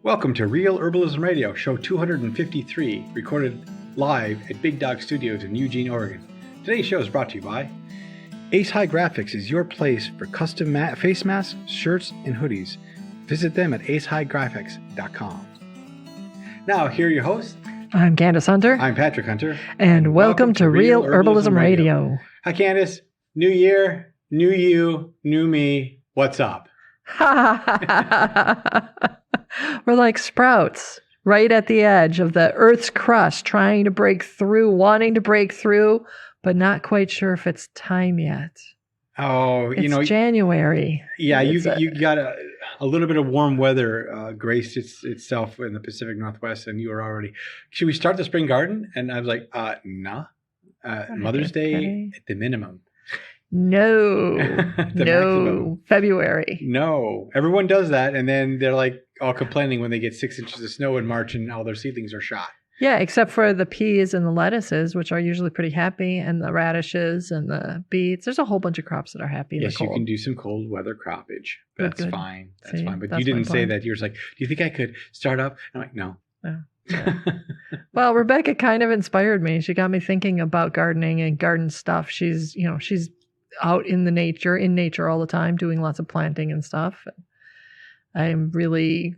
Welcome to Real Herbalism Radio, show 253, recorded live at Big Dog Studios in Eugene, Oregon. Today's show is brought to you by Ace High Graphics is your place for custom face masks, shirts, and hoodies. Visit them at acehighgraphics.com. Now, here are your hosts. I'm Candace Hunter. I'm Patrick Hunter. And welcome to Real Herbalism Radio. Hi, Candace. New year, new you, new me. What's up? We're like sprouts right at the edge of the Earth's crust, trying to break through, wanting to break through, but not quite sure if it's time yet. Oh, it's January. Yeah, you got a little bit of warm weather graced itself in the Pacific Northwest, and you were already. Should we start the spring garden? And I was like, nah. Mother's Day at the minimum. No, maximum. February. No, everyone does that, and then they're like all complaining when they get 6 inches of snow in March and all their seedlings are shot. Yeah, except for the peas and the lettuces, which are usually pretty happy, and the radishes and the beets. There's a whole bunch of crops that are happy. Yes, you can do some cold weather croppage. That's good. Fine. That's See, fine. But that's you didn't my say point. that. You were like, do you think I could start up? I'm like, no. Yeah. Well, Rebecca kind of inspired me. She got me thinking about gardening and garden stuff. She's out in nature all the time, doing lots of planting and stuff. I'm really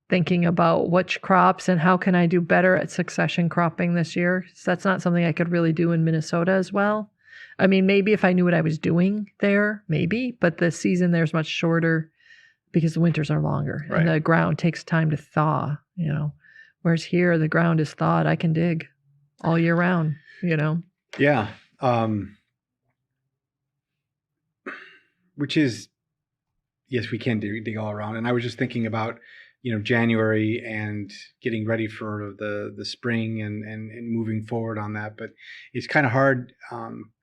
thinking about which crops and how can I do better at succession cropping this year. So that's not something I could really do in Minnesota as well. I mean, maybe if I knew what I was doing there, maybe, but the season there's much shorter because the winters are longer, right. And the ground takes time to thaw, Whereas here, the ground is thawed. I can dig all year round, Yeah. Which is, yes, we can dig all around. And I was just thinking about, January and getting ready for the spring and moving forward on that. But it's kind of hard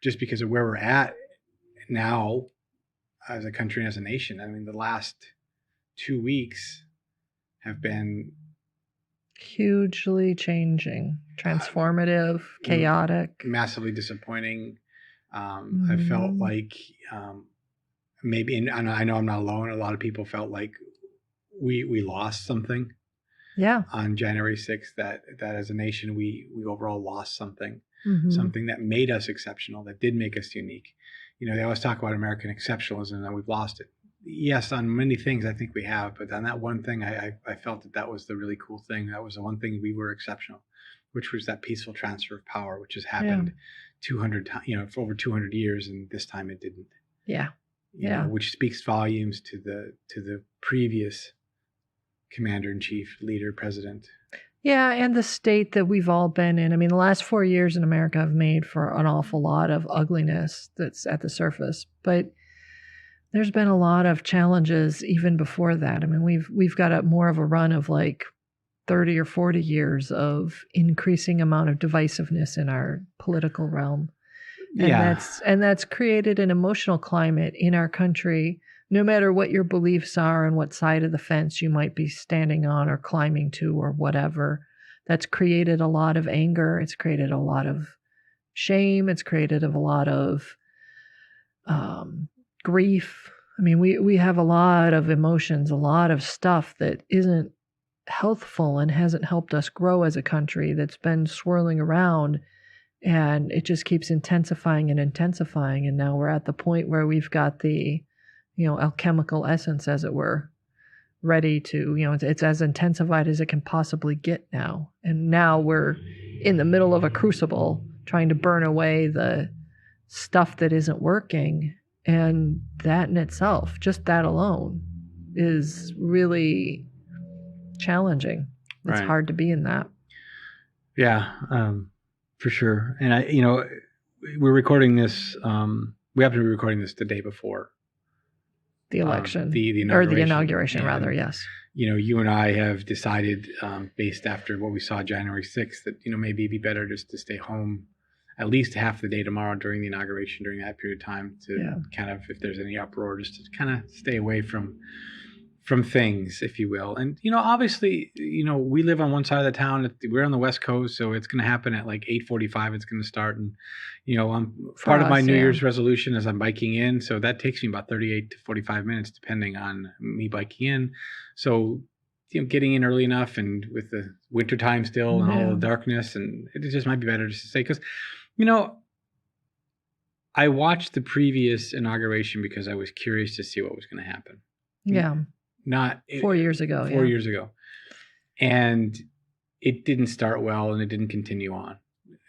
just because of where we're at now as a country and as a nation. I mean, the last 2 weeks have been hugely changing, transformative, chaotic, massively disappointing. I felt like maybe, and I know I'm not alone, a lot of people felt like we lost something. Yeah. On January 6th, that as a nation, we overall lost something, something that made us exceptional, that did make us unique. They always talk about American exceptionalism, and we've lost it. Yes, on many things I think we have, but on that one thing, I felt that was the really cool thing. That was the one thing we were exceptional, which was that peaceful transfer of power, which has happened 200 times, for over 200 years, and this time it didn't. Yeah. Which speaks volumes to the previous commander-in-chief, leader, president. Yeah, and the state that we've all been in. I mean, the last 4 years in America have made for an awful lot of ugliness that's at the surface, but there's been a lot of challenges even before that. I mean, we've got more of a run of like 30 or 40 years of increasing amount of divisiveness in our political realm. And that's created an emotional climate in our country, no matter what your beliefs are and what side of the fence you might be standing on or climbing to or whatever. That's created a lot of anger. It's created a lot of shame. It's created a lot of grief. I mean, we have a lot of emotions, a lot of stuff that isn't healthful and hasn't helped us grow as a country, that's been swirling around. And it just keeps intensifying and intensifying. And now we're at the point where we've got the, alchemical essence, as it were, ready to, it's as intensified as it can possibly get now. And now we're in the middle of a crucible trying to burn away the stuff that isn't working. And that in itself, just that alone, is really challenging. It's hard to be in that. Yeah. For sure. And we're recording this, we happen to be recording this the day before the election, the inauguration, rather. Yes. You and I have decided, based after what we saw January 6th, that, maybe it'd be better just to stay home at least half the day tomorrow during the inauguration, during that period of time, to kind of, if there's any uproar, just to kind of stay away from things, if you will. And, obviously, we live on one side of the town. We're on the West Coast, so it's going to happen at like 8:45. It's going to start. And, part of my New Year's resolution is I'm biking in. So that takes me about 38 to 45 minutes, depending on me biking in. So getting in early enough, and with the winter time still and all the darkness, and it just might be better just to say, because, I watched the previous inauguration because I was curious to see what was going to happen. Yeah. Not 4 years ago. 4 years ago. And it didn't start well, and it didn't continue on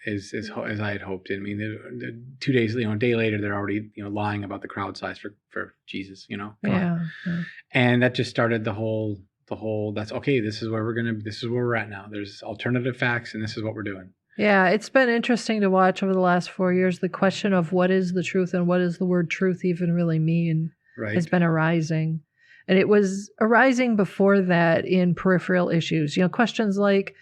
as I had hoped. I mean, the 2 days, a day later, they're already, lying about the crowd size for Jesus, Yeah. And that just started the whole, that's okay. This is where we're at now. There's alternative facts, and this is what we're doing. Yeah, it's been interesting to watch over the last 4 years. The question of what is the truth and what does the word truth even really mean has been arising. And it was arising before that in peripheral issues. Questions like,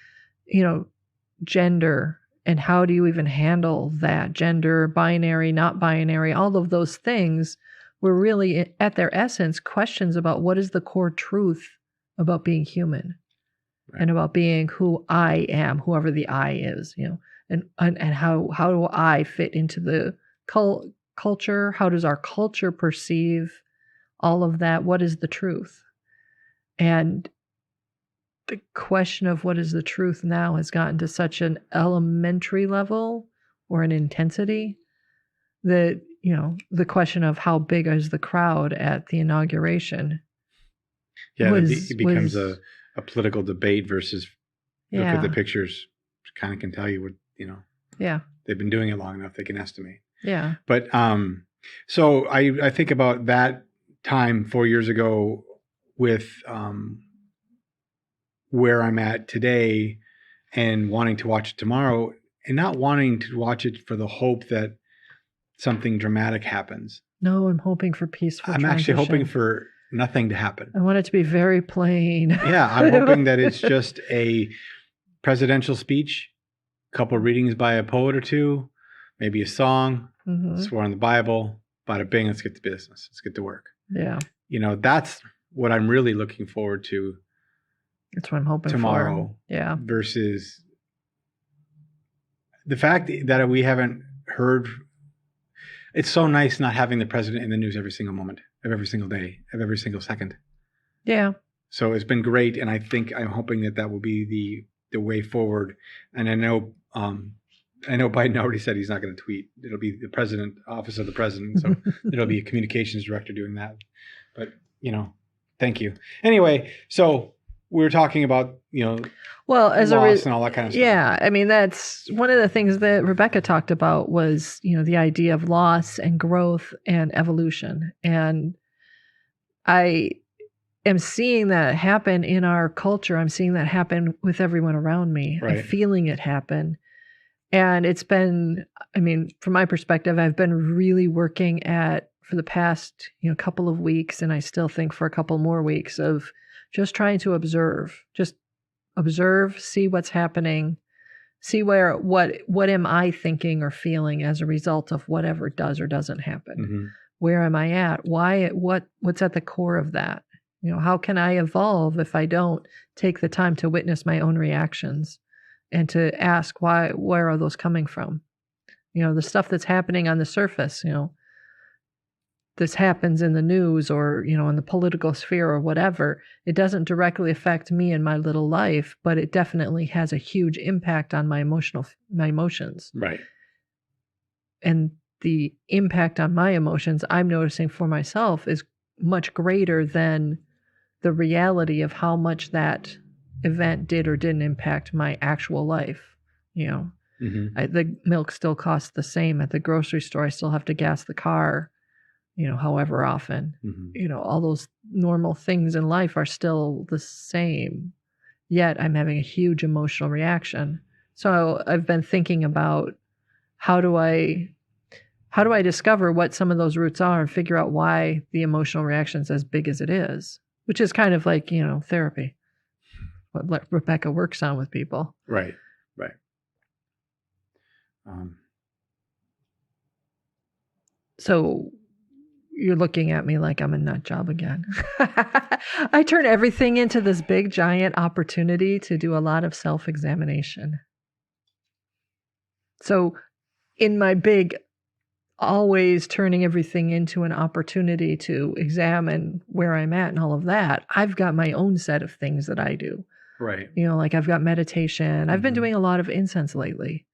gender, and how do you even handle that? Gender, binary, not binary, all of those things were really, at their essence, questions about what is the core truth about being human. Right. And about being who I am, whoever the I is, and how do I fit into the culture? How does our culture perceive all of that? What is the truth? And the question of what is the truth now has gotten to such an elementary level or an intensity that, the question of how big is the crowd at the inauguration. Yeah, it becomes a political debate versus look at the pictures, kind of can tell you what, Yeah. They've been doing it long enough, they can estimate. Yeah. But so I think about that time 4 years ago with where I'm at today, and wanting to watch it tomorrow, and not wanting to watch it for the hope that something dramatic happens. No, I'm hoping for peaceful transition. Actually hoping for nothing to happen. I want it to be very plain. Yeah, I'm hoping that it's just a presidential speech, a couple of readings by a poet or two, maybe a song, swore on the Bible, bada bing, let's get to business. Let's get to work. Yeah. That's what I'm really looking forward to. That's what I'm hoping tomorrow. For. Yeah. Versus the fact that we haven't heard. It's so nice not having the president in the news every single moment of every single day of every single second. Yeah. So it's been great, and I'm hoping that will be the way forward. And I know Biden already said he's not going to tweet. It'll be the office of the president. So there'll be a communications director doing that. But thank you. Anyway, so we were talking about as loss and all that kind of stuff. Yeah, I mean, that's one of the things that Rebecca talked about was the idea of loss and growth and evolution, and I am seeing that happen in our culture. I'm seeing that happen with everyone around me. Right. I'm feeling it happen. And it's been, from my perspective, I've been really working for the past, couple of weeks, and I still think for a couple more weeks, of just trying to observe, see what's happening, see what am I thinking or feeling as a result of whatever does or doesn't happen. Mm-hmm. Where am I at? Why? What's at the core of that? How can I evolve if I don't take the time to witness my own reactions and to ask where are those coming from? The stuff that's happening on the surface, this happens in the news or, in the political sphere or whatever. It doesn't directly affect me and my little life, but it definitely has a huge impact on my emotions. Right. And the impact on my emotions I'm noticing for myself is much greater than the reality of how much that event did or didn't impact my actual life. Mm-hmm. The milk still costs the same at the grocery store. I still have to gas the car, however often. Mm-hmm. All those normal things in life are still the same, yet I'm having a huge emotional reaction. So I've been thinking about how do I discover what some of those roots are and figure out why the emotional reaction is as big as it is, which is kind of like, therapy, what Rebecca works on with people. Right. So you're looking at me like I'm a nut job again. I turn everything into this big, giant opportunity to do a lot of self-examination. So in my big always turning everything into an opportunity to examine where I'm at and all of that. I've got my own set of things that I do. Right. Like I've got meditation. I've been doing a lot of incense lately.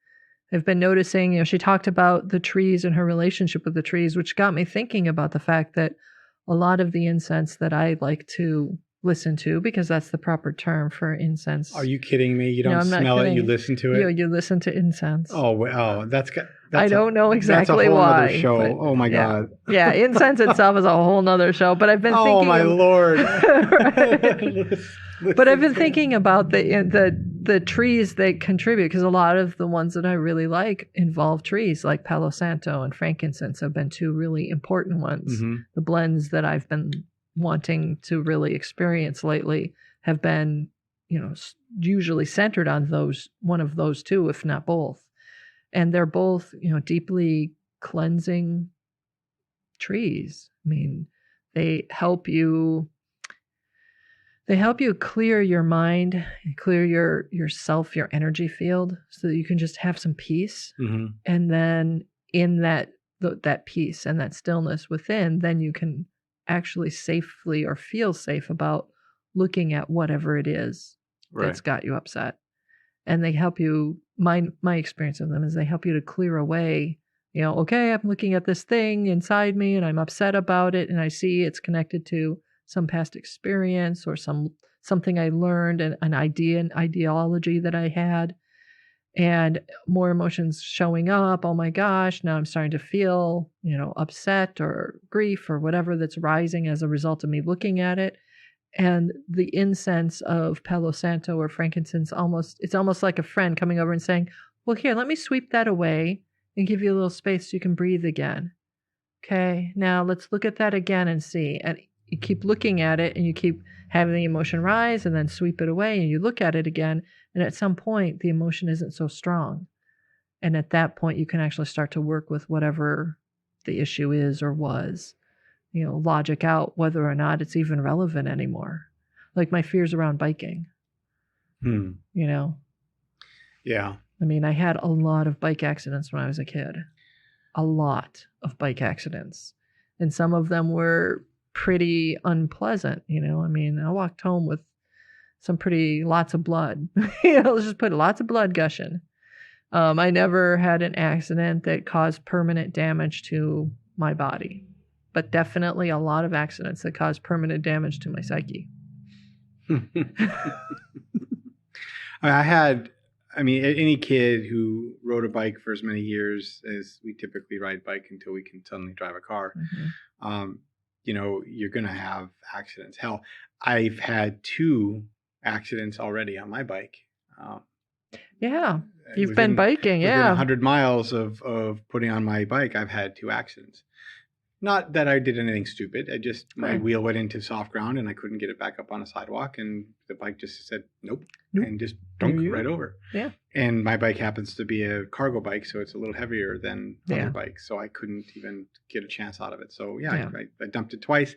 I've been noticing, she talked about the trees and her relationship with the trees, which got me thinking about the fact that a lot of the incense that I like to listen to, because that's the proper term for incense. Are you kidding me? You don't smell it, you listen to it? You listen to incense. That's I don't know exactly that's a whole why. Other show. But, oh my God. Yeah, incense itself is a whole nother show. But I've been thinking. Oh my Lord. But I've been thinking about the trees that contribute, because a lot of the ones that I really like involve trees, like Palo Santo and frankincense have been two really important ones. The blends that I've been wanting to really experience lately have been, usually centered on one of those two, if not both. And they're both, deeply cleansing trees. I mean, they help you clear your mind, clear yourself, your energy field, so that you can just have some peace. And then in that peace and that stillness within, then you can actually safely or feel safe about looking at whatever it is that's got you upset. And they help you, my experience of them is they help you to clear away, okay, I'm looking at this thing inside me and I'm upset about it, and I see it's connected to some past experience or something I learned, an idea, an ideology that I had, and more emotions showing up. Oh my gosh, now I'm starting to feel, upset or grief or whatever that's rising as a result of me looking at it. And the incense of Palo Santo or frankincense, it's almost like a friend coming over and saying, well, here, let me sweep that away and give you a little space so you can breathe again. Okay, now let's look at that again and see. And you keep looking at it and you keep having the emotion rise and then sweep it away, and you look at it again. And at some point, the emotion isn't so strong. And at that point, you can actually start to work with whatever the issue is or was. Logic out whether or not it's even relevant anymore. Like my fears around biking. Yeah. I mean, I had a lot of bike accidents when I was a kid. A lot of bike accidents. And some of them were pretty unpleasant, I mean, I walked home with lots of blood. Let's just put lots of blood gushing. I never had an accident that caused permanent damage to my body, but definitely a lot of accidents that caused permanent damage to my psyche. Any kid who rode a bike for as many years as we typically ride bike until we can suddenly drive a car, you're going to have accidents. Hell, I've had 2 accidents already on my bike. You've been biking, within 100 miles of putting on my bike, I've had 2 accidents. Not that I did anything stupid. My wheel went into soft ground and I couldn't get it back up on a sidewalk, and the bike just said nope. And just dunked right over. Yeah. And my bike happens to be a cargo bike, so it's a little heavier than other bikes, so I couldn't even get a chance out of it. So I dumped it twice.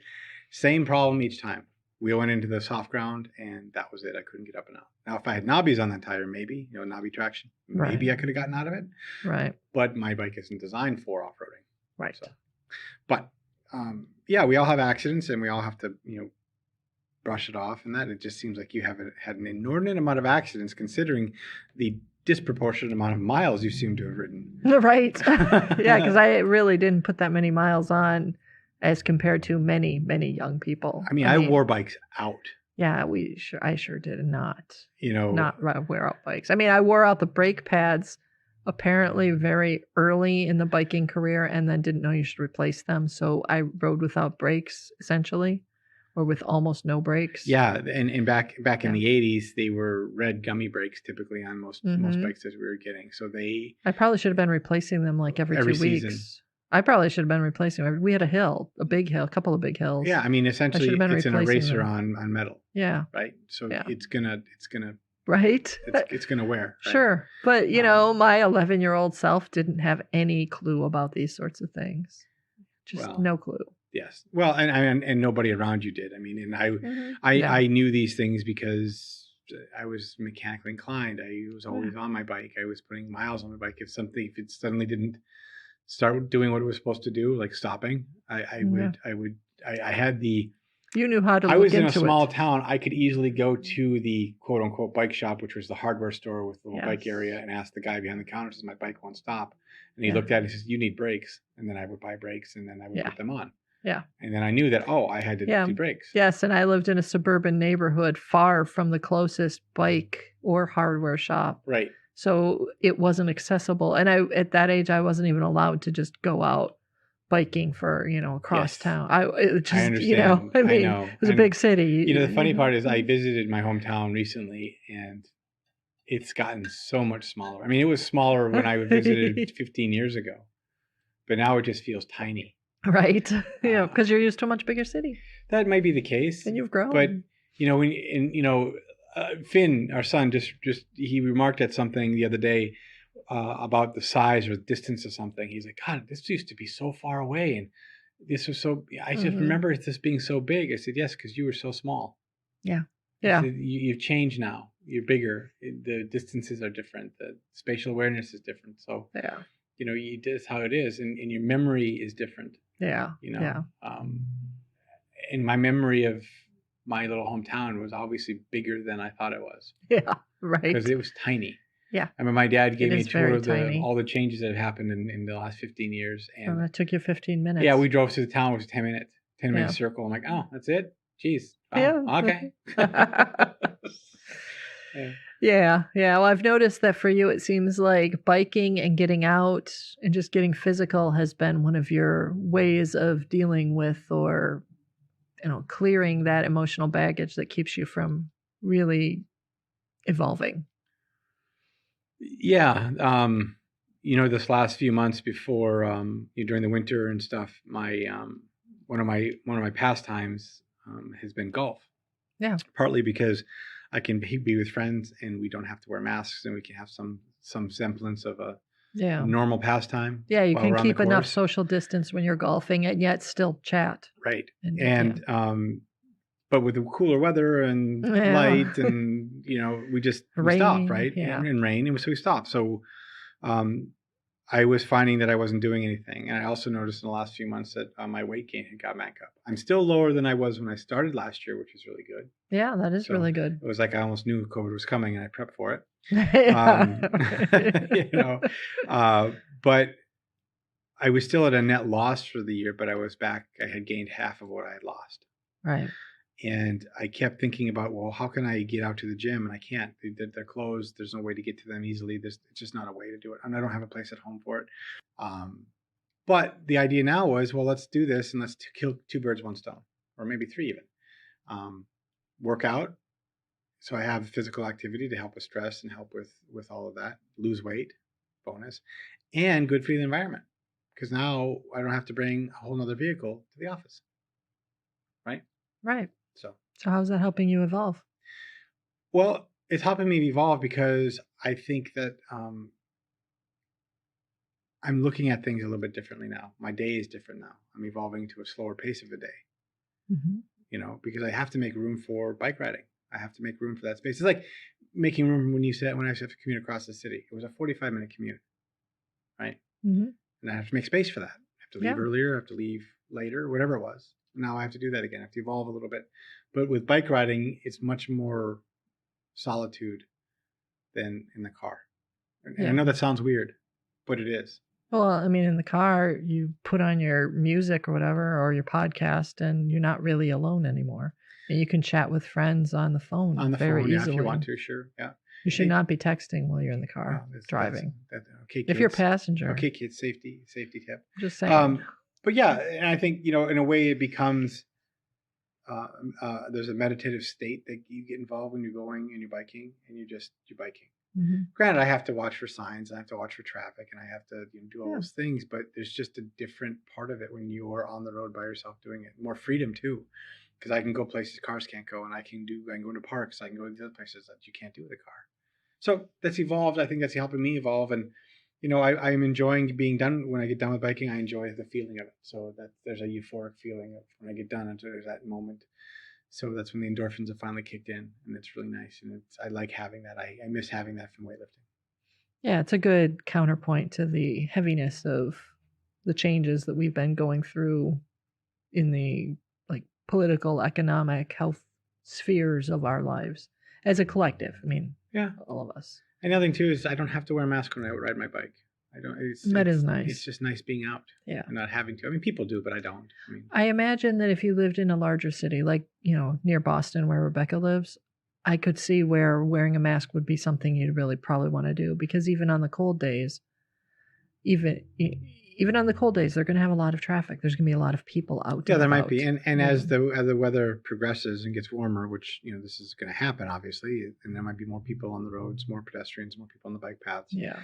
Same problem each time. Wheel went into the soft ground, and that was it. I couldn't get up and out. Now, if I had knobbies on that tire, maybe, knobby traction, maybe I could have gotten out of it. Right. But my bike isn't designed for off-roading. Right. So, but we all have accidents, and we all have to, brush it off. And that it just seems like you have had an inordinate amount of accidents, considering the disproportionate amount of miles you seem to have ridden. Right. Yeah, because I really didn't put that many miles on as compared to many, many young people. I mean, I wore bikes out. Yeah, I sure did not. Not wear out bikes. I mean, I wore out the brake pads apparently very early in the biking career, and then didn't know you should replace them. So I rode without brakes, essentially, or with almost no brakes. Yeah, and back in the 80s, they were red gummy brakes typically on most bikes that we were getting. So I probably should have been replacing them like every 2 weeks. Season. I probably should have been replacing them. We had a big hill, a couple of big hills. Yeah, I mean, essentially, it's an eraser on metal. Yeah. Right? So it's gonna right? It's going to wear. Right? Sure. But, my 11-year-old self didn't have any clue about these sorts of things. Just no clue. Yes. Well, and nobody around you did. I mean, and I knew these things because I was mechanically inclined. I was always on my bike. I was putting miles on my bike. If it suddenly didn't start doing what it was supposed to do, like stopping. I had the. You knew how to I look was in a into small it. town. I could easily go to the quote unquote bike shop, which was the hardware store with the little bike area, and ask the guy behind the counter, says my bike won't stop. And he looked at it and says, you need brakes. And then I would buy brakes and then I would put them on. Yeah. And then I knew that, I had to do brakes. Yes. And I lived in a suburban neighborhood far from the closest bike or hardware shop. Right. So it wasn't accessible. And at that age, I wasn't even allowed to just go out biking for, across town. I understand. It was a big city. The funny part is I visited my hometown recently and it's gotten so much smaller. I mean, it was smaller when I visited 15 years ago, but now it just feels tiny. Right. Because you're used to a much bigger city. That might be the case. And you've grown. But, Finn, our son, he remarked at something the other day about the size or distance of something. He's like, God, this used to be so far away. And this was so, I just remember this being so big. I said, yes, because you were so small. Yeah. Yeah. Said, you've changed now. You're bigger. The distances are different. The spatial awareness is different. So, that's how it is. And your memory is different. Yeah. And my memory of my little hometown was obviously bigger than I thought it was. Yeah. Right. Because it was tiny. Yeah. I mean, my dad gave me a tour of all the changes that have happened in the last 15 years. And that took you 15 minutes. Yeah, we drove to the town. It was 10 minute circle. I'm like, oh, that's it? Jeez. Oh, yeah. Okay. Yeah. Well, I've noticed that for you, it seems like biking and getting out and just getting physical has been one of your ways of dealing with or, clearing that emotional baggage that keeps you from really evolving. Yeah. This last few months before, during the winter and stuff, one of my pastimes has been golf. Yeah. Partly because I can be with friends and we don't have to wear masks and we can have some semblance of a normal pastime. Yeah, you can keep enough social distance when you're golfing and yet still chat. Right. But with the cooler weather and light and, we stopped, right? Yeah. And rain. And so we stopped. So I was finding that I wasn't doing anything. And I also noticed in the last few months that my weight gain had got back up. I'm still lower than I was when I started last year, which is really good. Yeah, that is really good. It was like I almost knew COVID was coming and I prepped for it. But I was still at a net loss for the year, but I was back. I had gained half of what I had lost. Right. And I kept thinking about, well, how can I get out to the gym? And I can't. They're closed. There's no way to get to them easily. It's just not a way to do it. And I don't have a place at home for it. But the idea now was, well, let's do this and let's kill two birds, one stone, or maybe three even. Work out. So I have physical activity to help with stress and help with all of that. Lose weight, bonus, and good for the environment. Because now I don't have to bring a whole nother vehicle to the office. Right? Right. So how's that helping you evolve? Well, it's helping me evolve because I think that I'm looking at things a little bit differently now. My day is different now. I'm evolving to a slower pace of a day. Mm-hmm. Because I have to make room for bike riding. I have to make room for that space. It's like making room when I used to have to commute across the city. It was a 45-minute commute, right? Mm-hmm. And I have to make space for that. I have to leave earlier. I have to leave later, whatever it was. Now I have to do that again. I have to evolve a little bit. But with bike riding, it's much more solitude than in the car. And I know that sounds weird, but it is. Well, I mean, in the car, you put on your music or whatever, or your podcast, and you're not really alone anymore. And you can chat with friends on the phone very easily. If you want to, sure. Yeah. You should not be texting while you're in the car driving. Okay, kids. If you're a passenger. Okay, kids, safety tip. Just saying. But yeah, and I think, in a way it becomes, there's a meditative state that you get involved when you're going and you're biking and you're biking. Mm-hmm. Granted, I have to watch for signs, I have to watch for traffic, and I have to do all those things, but there's just a different part of it when you're on the road by yourself doing it. More freedom too, because I can go places cars can't go, and I can go into parks, I can go to the other places that you can't do with a car. So that's evolved. I think that's helping me evolve, and I'm enjoying being done. When I get done with biking, I enjoy the feeling of it. So that there's a euphoric feeling of when I get done, and so there's that moment. So that's when the endorphins have finally kicked in, and it's really nice. And I like having that. I miss having that from weightlifting. Yeah, it's a good counterpoint to the heaviness of the changes that we've been going through in the like political, economic, health spheres of our lives as a collective. I mean, Yeah. all of us. And the other thing too is I don't have to wear a mask when I ride my bike. I don't. That is nice. It's just nice being out. Yeah. And not having to. I mean, people do, but I don't. I imagine that if you lived in a larger city, like, near Boston where Rebecca lives, I could see where wearing a mask would be something you'd really probably want to do, because even on the cold days, even on the cold days, they're going to have a lot of traffic. There's going to be a lot of people out. Yeah, there might be. And as the weather progresses and gets warmer, which, this is going to happen, obviously, and there might be more people on the roads, more pedestrians, more people on the bike paths. Yeah.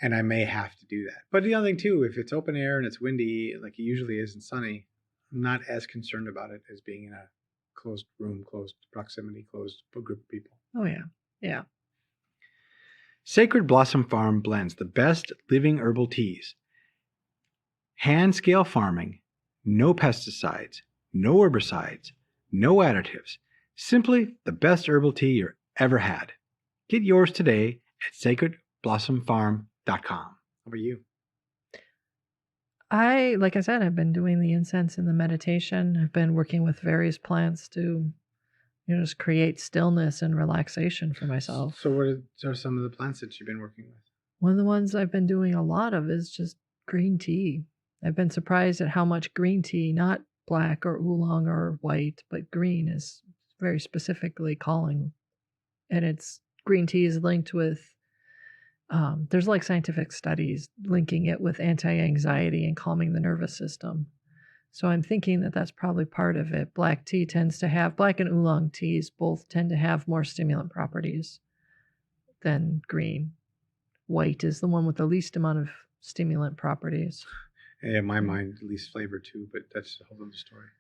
And I may have to do that. But the other thing, too, if it's open air and it's windy, like it usually is and sunny, I'm not as concerned about it as being in a closed room, closed proximity, closed group of people. Oh, yeah. Yeah. Sacred Blossom Farm blends the best living herbal teas. Hand scale farming, no pesticides, no herbicides, no additives. Simply the best herbal tea you've ever had. Get yours today at sacredblossomfarm.com. How about you? Like I said, I've been doing the incense and the meditation. I've been working with various plants to, just create stillness and relaxation for myself. So what are some of the plants that you've been working with? One of the ones I've been doing a lot of is just green tea. I've been surprised at how much green tea, not black or oolong or white, but green is very specifically calling. And green tea is linked with, there's like scientific studies linking it with anti-anxiety and calming the nervous system. So I'm thinking that that's probably part of it. Black and oolong teas both tend to have more stimulant properties than green. White is the one with the least amount of stimulant properties. Yeah, in my mind, least flavor too, but that's a whole other story.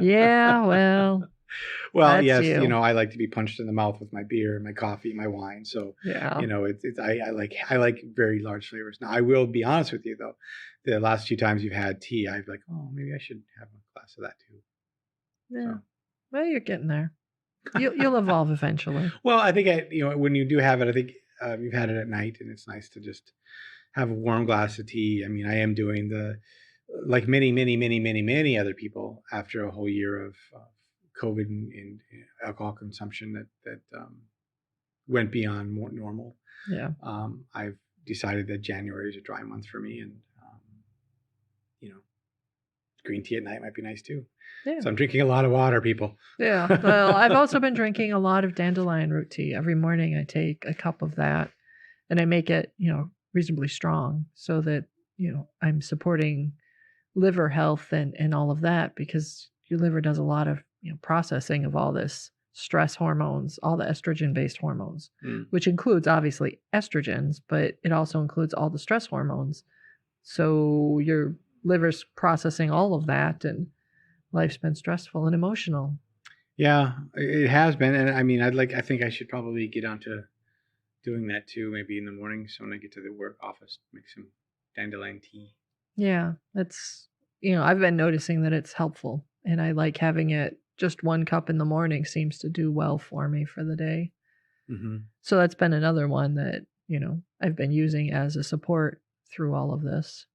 Yeah, well. Well, yes, I like to be punched in the mouth with my beer, my coffee, my wine. So, yeah, I like very large flavors. Now, I will be honest with you though, the last few times you've had tea, I've like, oh, maybe I should have a glass of that too. Yeah, so. Well, you're getting there. You'll evolve eventually. Well, I think when you do have it, I think you've had it at night, and it's nice to just have a warm glass of tea. I mean, I am doing like many other people after a whole year of COVID and alcohol consumption that went beyond more normal. Yeah. I've decided that January is a dry month for me, and green tea at night might be nice too. Yeah. So I'm drinking a lot of water, people. Yeah. Well, I've also been drinking a lot of dandelion root tea. Every morning I take a cup of that, and I make it, reasonably strong so that, I'm supporting liver health and all of that, because your liver does a lot of, processing of all this stress hormones, all the estrogen-based hormones, which includes obviously estrogens, but it also includes all the stress hormones. So your liver's processing all of that, and life's been stressful and emotional. Yeah, it has been. And I mean, I think I should probably get onto doing that too, maybe in the morning. So when I get to the work office, make some dandelion tea. Yeah, that's, I've been noticing that it's helpful, and I like having it. Just one cup in the morning seems to do well for me for the day. Mm-hmm. So that's been another one that, I've been using as a support through all of this.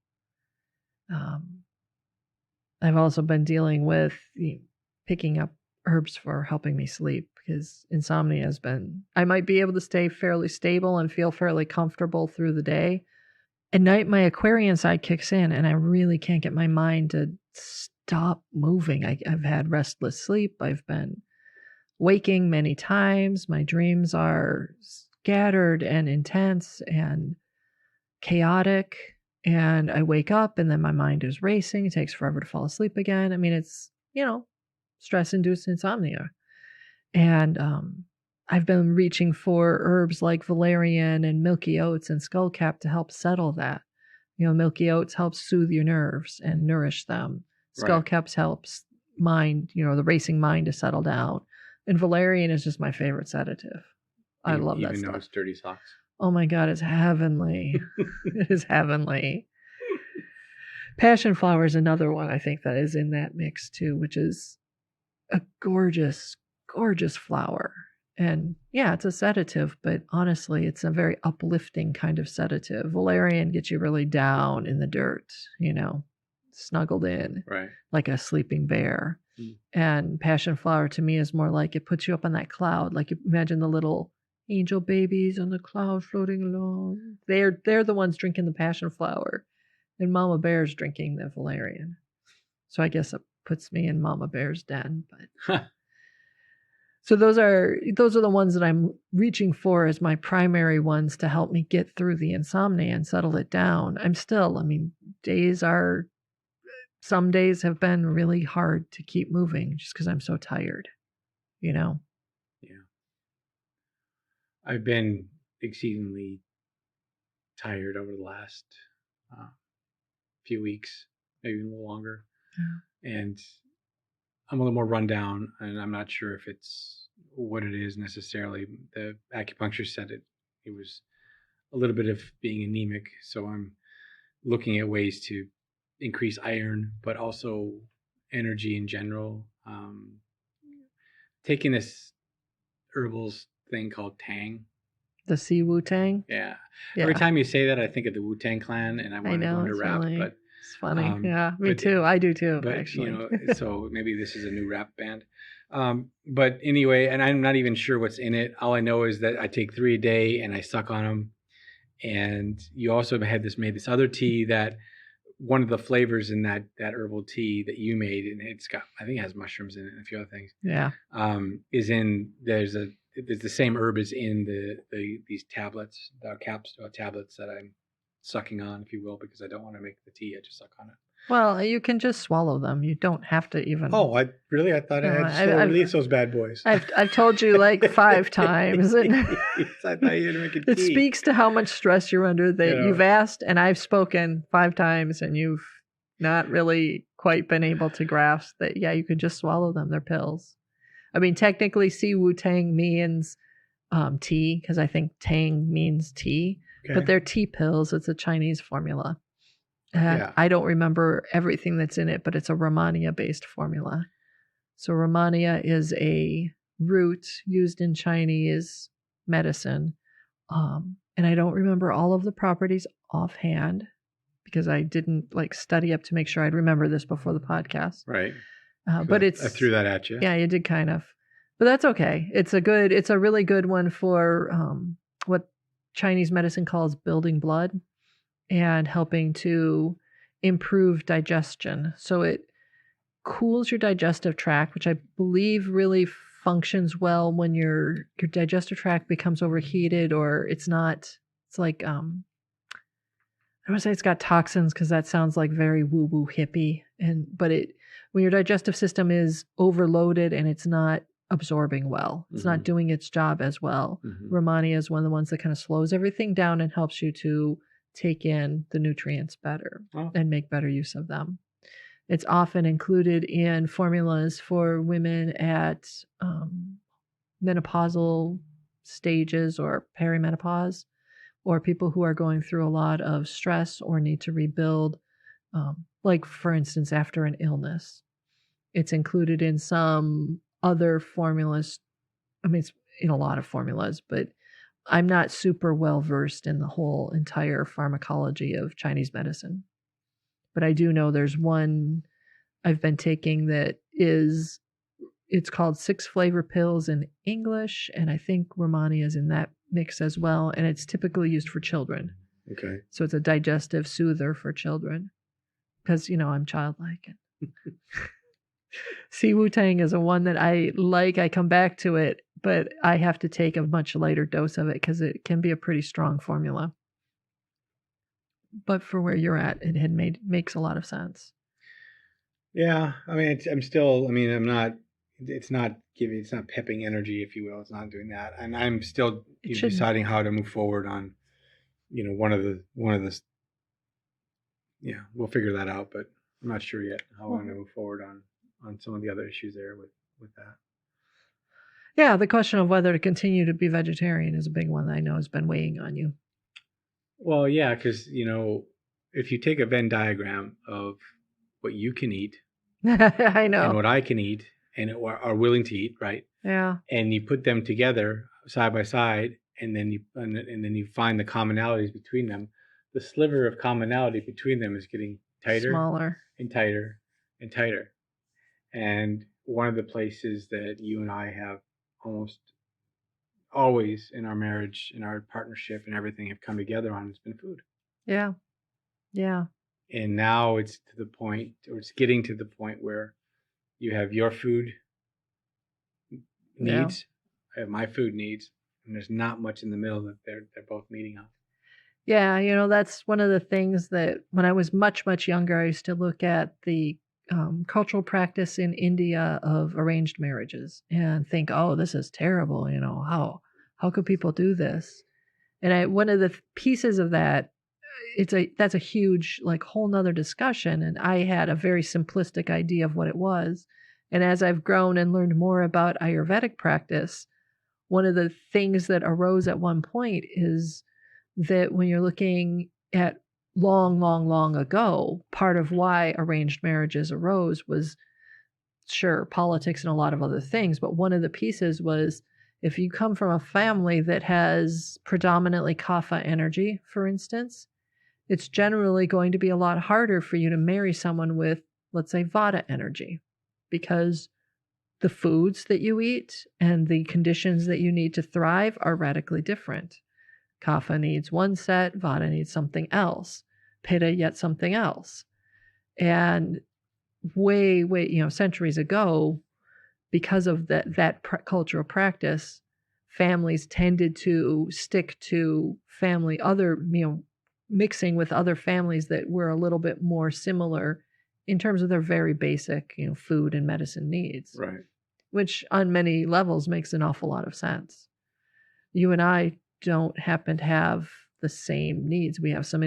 I've also been dealing with picking up herbs for helping me sleep, because insomnia has been, I might be able to stay fairly stable and feel fairly comfortable through the day. At night, my Aquarian side kicks in, and I really can't get my mind to stop moving. I've had restless sleep. I've been waking many times. My dreams are scattered and intense and chaotic. And I wake up, and then my mind is racing. It takes forever to fall asleep again. I mean, it's, stress-induced insomnia. And I've been reaching for herbs like valerian and milky oats and skullcap to help settle that. Milky oats helps soothe your nerves and nourish them. Skullcaps helps mind, the racing mind to settle down. And valerian is just my favorite sedative. I love that stuff. Even though it's dirty socks. Oh my God, it's heavenly. It is heavenly. Passion flower is another one I think that is in that mix too, which is a gorgeous, gorgeous flower. And yeah, it's a sedative, but honestly, it's a very uplifting kind of sedative. Valerian gets you really down in the dirt, snuggled in, Right. like a sleeping bear. And passion flower to me is more like it puts you up on that cloud. Like you imagine the little angel babies on the cloud floating along. They're the ones drinking the passion flower, and Mama Bear's drinking the valerian. So I guess it puts me in Mama Bear's den. But so those are the ones that I'm reaching for as my primary ones to help me get through the insomnia and settle it down. Some days have been really hard to keep moving just because I'm so tired, Yeah. I've been exceedingly tired over the last few weeks, maybe a little longer. Yeah. And I'm a little more run down, and I'm not sure if it's what it is necessarily. The acupuncturist said it was a little bit of being anemic, so I'm looking at ways to increase iron, but also energy in general. Taking this herbals thing called Tang. The sea Wu-Tang? Yeah. Every time you say that, I think of the Wu-Tang Clan, and I want to go into rap. Funny. But it's funny. Yeah, me too. I do too, but, actually. So maybe this is a new rap band. But anyway, and I'm not even sure what's in it. All I know is that I take 3 a day, and I suck on them. And you also made this other tea that one of the flavors in that herbal tea that you made, and I think it has mushrooms in it and a few other things. Yeah. There's the same herb is in these tablets, tablets that I'm sucking on, if you will, because I don't want to make the tea. I just suck on it. Well, you can just swallow them. You don't have to even. Oh, I thought I had to release those bad boys. I've told you like 5 times. I thought you had to make a tea. It speaks to how much stress you're under that you've asked, and I've spoken 5 times, and you've not really quite been able to grasp that. Yeah, you can just swallow them. They're pills. I mean, technically, Si Wu Tang means tea, because I think Tang means tea, but they're tea pills. It's a Chinese formula. I don't remember everything that's in it, but it's a Rehmannia-based formula. So Rehmannia is a root used in Chinese medicine. And I don't remember all of the properties offhand because I didn't study up to make sure I'd remember this before the podcast. Right. But I threw that at you. Yeah, you did kind of. But that's okay. It's a really good one for what Chinese medicine calls building blood and helping to improve digestion. So it cools your digestive tract, which I believe really functions well when your digestive tract becomes overheated, or it's like I don't want to say it's got toxins because that sounds like very woo-woo hippie. But when your digestive system is overloaded and it's not absorbing well, it's not doing its job as well. Rehmannia is one of the ones that kind of slows everything down and helps you to take in the nutrients better and make better use of them. It's often included in formulas for women at menopausal stages or perimenopause, or people who are going through a lot of stress or need to rebuild, like for instance, after an illness. It's included in some other formulas. I mean, it's in a lot of formulas, but I'm not super well versed in the whole entire pharmacology of Chinese medicine. But I do know there's one I've been taking it's called 6 flavor pills in English, and I think Rehmannia is in that mix as well, and it's typically used for children. Okay. So it's a digestive soother for children because, I'm childlike. Si Wu Tang is a one that I like. I come back to it, but I have to take a much lighter dose of it because it can be a pretty strong formula. But for where you're at, makes a lot of sense. Yeah, I mean, it's not pepping energy, if you will. It's not doing that, and I'm still deciding how to move forward on, one of the. Yeah, we'll figure that out, but I'm not sure yet how I'm going to move forward on some of the other issues there with that. Yeah, the question of whether to continue to be vegetarian is a big one that I know has been weighing on you. Well, yeah, because, if you take a Venn diagram of what you can eat, I know, and what I can eat and are willing to eat, right? Yeah. And you put them together side by side, and then you find the commonalities between them. The sliver of commonality between them is getting tighter, smaller, and tighter and tighter. And one of the places that you and I have almost always in our marriage, in our partnership, and everything have come together on has been food. Yeah. Yeah. And now it's to the point, or it's getting to the point where you have your food needs, I have my food needs, and there's not much in the middle that they're both meeting on. Yeah, you know, that's one of the things that when I was much, much younger, I used to look at the cultural practice in India of arranged marriages and think, oh, this is terrible. You know, how could people do this? And one of the pieces of that, that's a huge, like, whole nother discussion. And I had a very simplistic idea of what it was. And as I've grown and learned more about Ayurvedic practice, one of the things that arose at one point is that when you're looking at long, long, long ago, part of why arranged marriages arose was, sure, politics and a lot of other things. But one of the pieces was if you come from a family that has predominantly kapha energy, for instance, it's generally going to be a lot harder for you to marry someone with, let's say, vata energy, because the foods that you eat and the conditions that you need to thrive are radically different. Kapha needs one set, vata needs something else, pitta yet something else. And way, centuries ago, because of that cultural practice, families tended to stick to mixing with other families that were a little bit more similar in terms of their very basic, food and medicine needs. Right. Which on many levels makes an awful lot of sense. You and I don't happen to have the same needs. We have some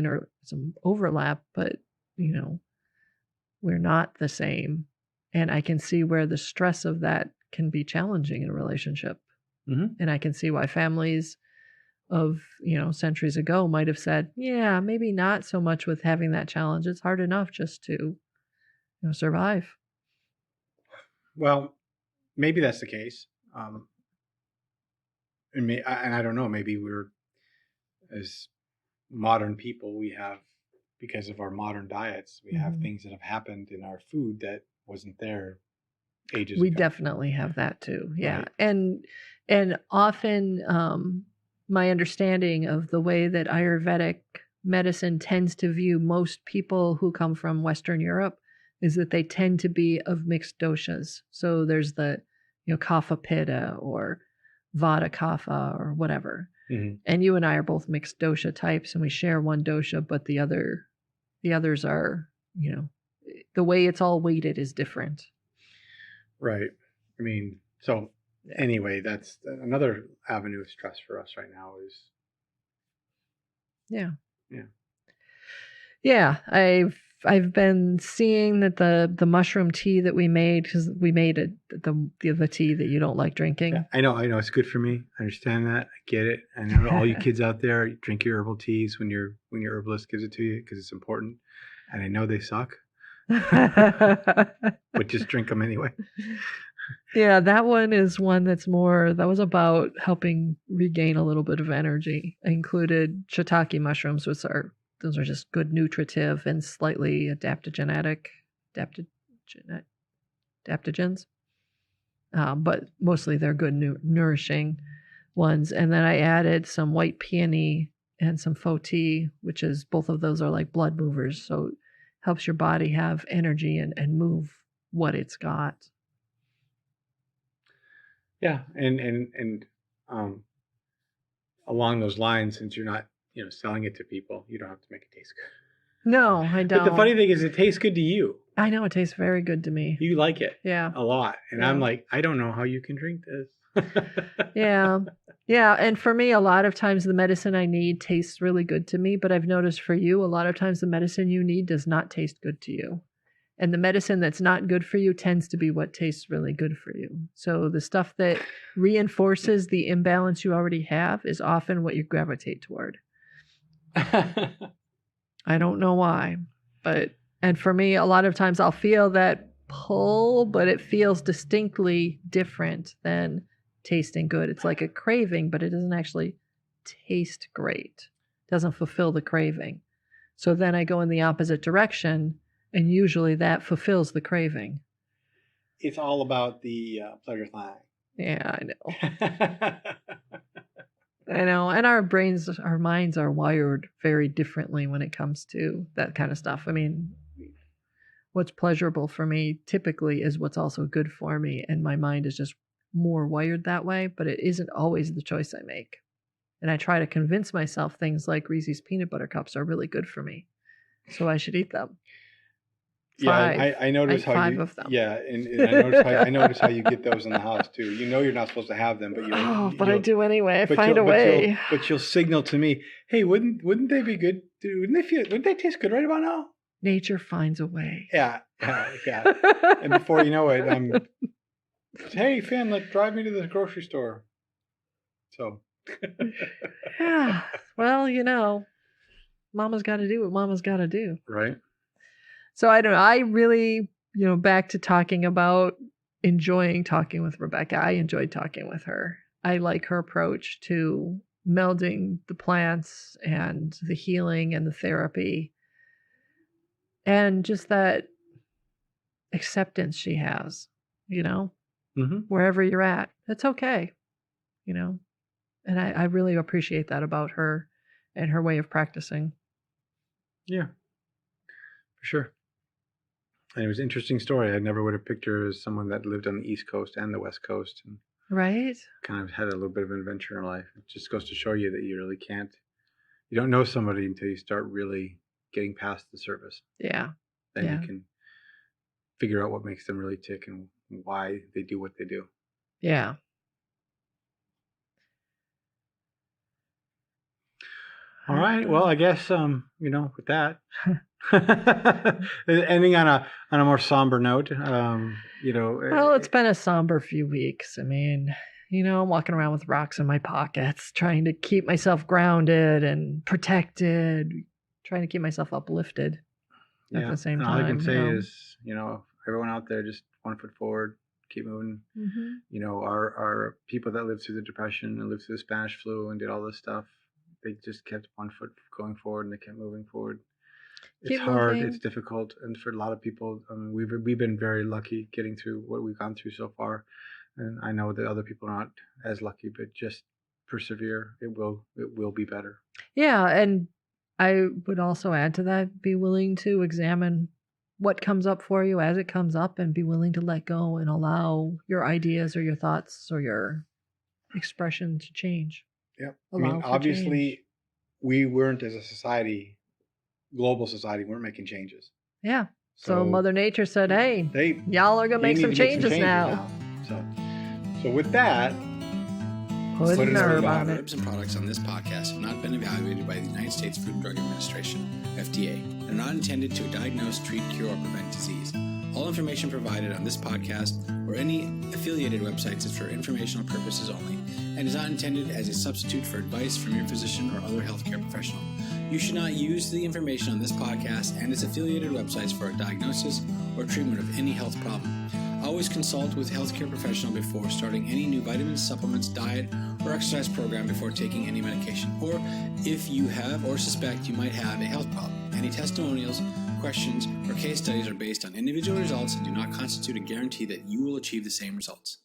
overlap, but we're not the same. And I can see where the stress of that can be challenging in a relationship. Mm-hmm. And I can see why families of, centuries ago might have said, yeah, maybe not so much with having that challenge. It's hard enough just to, survive. Well, maybe that's the case. And I don't know, maybe we're, as modern people, we have, because of our modern diets, we have things that have happened in our food that wasn't there ages ago. We definitely have that too. Yeah. Right. And often my understanding of the way that Ayurvedic medicine tends to view most people who come from Western Europe is that they tend to be of mixed doshas. So there's the, kapha pitta or vata kapha or whatever. Mm-hmm. And you and I are both mixed dosha types, and we share one dosha, but the others are, the way it's all weighted is different. Right. I mean, so anyway, that's another avenue of stress for us right now is. Yeah. Yeah. Yeah. I've been seeing that the mushroom tea that we made, because we made the tea that you don't like drinking. Yeah, I know. It's good for me. I understand that. I get it. I know all you kids out there, you drink your herbal teas when your herbalist gives it to you because it's important. And I know they suck. But just drink them anyway. Yeah, that one is one that was about helping regain a little bit of energy. I included shiitake mushrooms, those are just good nutritive and slightly adaptogens. But mostly they're good nourishing ones. And then I added some white peony and some faux tea, which is, both of those are like blood movers. So it helps your body have energy and move what it's got. Yeah. And along those lines, since you're not, selling it to people, you don't have to make it taste good. No, I don't. But the funny thing is, it tastes good to you. I know it tastes very good to me. You like it. Yeah. A lot. And I'm like, I don't know how you can drink this. Yeah. Yeah. And for me, a lot of times the medicine I need tastes really good to me. But I've noticed for you, a lot of times the medicine you need does not taste good to you. And the medicine that's not good for you tends to be what tastes really good for you. So the stuff that reinforces the imbalance you already have is often what you gravitate toward. I don't know why, and for me, a lot of times I'll feel that pull, but it feels distinctly different than tasting good. It's like a craving, but it doesn't actually taste great. It doesn't fulfill the craving. So then I go in the opposite direction, and usually that fulfills the craving. It's all about the pleasure thing. Yeah, I know. I know. And our minds are wired very differently when it comes to that kind of stuff. I mean, what's pleasurable for me typically is what's also good for me. And my mind is just more wired that way, but it isn't always the choice I make. And I try to convince myself things like Reese's peanut butter cups are really good for me, so I should eat them. I notice how 5 you. of them. Yeah, and I notice how you get those in the house too. You know you're not supposed to have them, but I do anyway. I find a way. But you'll signal to me, hey, wouldn't they be good? Wouldn't they taste good right about now? Nature finds a way. Yeah. And before you know it, I'm. Hey, Finn, drive me to the grocery store. So. Yeah. Well, Mama's got to do what Mama's got to do. Right. So I don't know. I really, back to talking about enjoying talking with Rebecca. I enjoyed talking with her. I like her approach to melding the plants and the healing and the therapy. And just that acceptance she has, wherever you're at, it's okay, And I really appreciate that about her and her way of practicing. Yeah, for sure. And it was an interesting story. I never would have picked her as someone that lived on the East Coast and the West Coast. And right. Kind of had a little bit of an adventure in life. It just goes to show you that you really can't. You don't know somebody until you start really getting past the surface. Yeah. Then you can figure out what makes them really tick and why they do what they do. Yeah. All right. Well, I guess with that, ending on a more somber note. Well, it's been a somber few weeks. I mean, I'm walking around with rocks in my pockets, trying to keep myself grounded and protected, trying to keep myself uplifted at the same time. All I can say is, everyone out there, just 1 foot forward, keep moving. Mm-hmm. Our people that lived through the Depression and lived through the Spanish flu and did all this stuff, they just kept 1 foot going forward and they kept moving forward. It's hard. It's difficult. And for a lot of people, we've been very lucky getting through what we've gone through so far. And I know that other people are not as lucky, but just persevere. It will be better. Yeah. And I would also add to that, be willing to examine what comes up for you as it comes up and be willing to let go and allow your ideas or your thoughts or your expression to change. Yeah. Obviously, we weren't as a society, global society, weren't making changes. Yeah. So Mother Nature said, hey, y'all are going to make some changes now. So with that, put an herb on it. Herbs and products on this podcast have not been evaluated by the United States Food and Drug Administration, FDA, and are not intended to diagnose, treat, cure, or prevent disease. All information provided on this podcast or any affiliated websites is for informational purposes only and is not intended as a substitute for advice from your physician or other healthcare professional. You should not use the information on this podcast and its affiliated websites for a diagnosis or treatment of any health problem. Always consult with a healthcare professional before starting any new vitamins, supplements, diet, or exercise program before taking any medication, or if you have or suspect you might have a health problem. Any testimonials, questions, or case studies are based on individual results and do not constitute a guarantee that you will achieve the same results.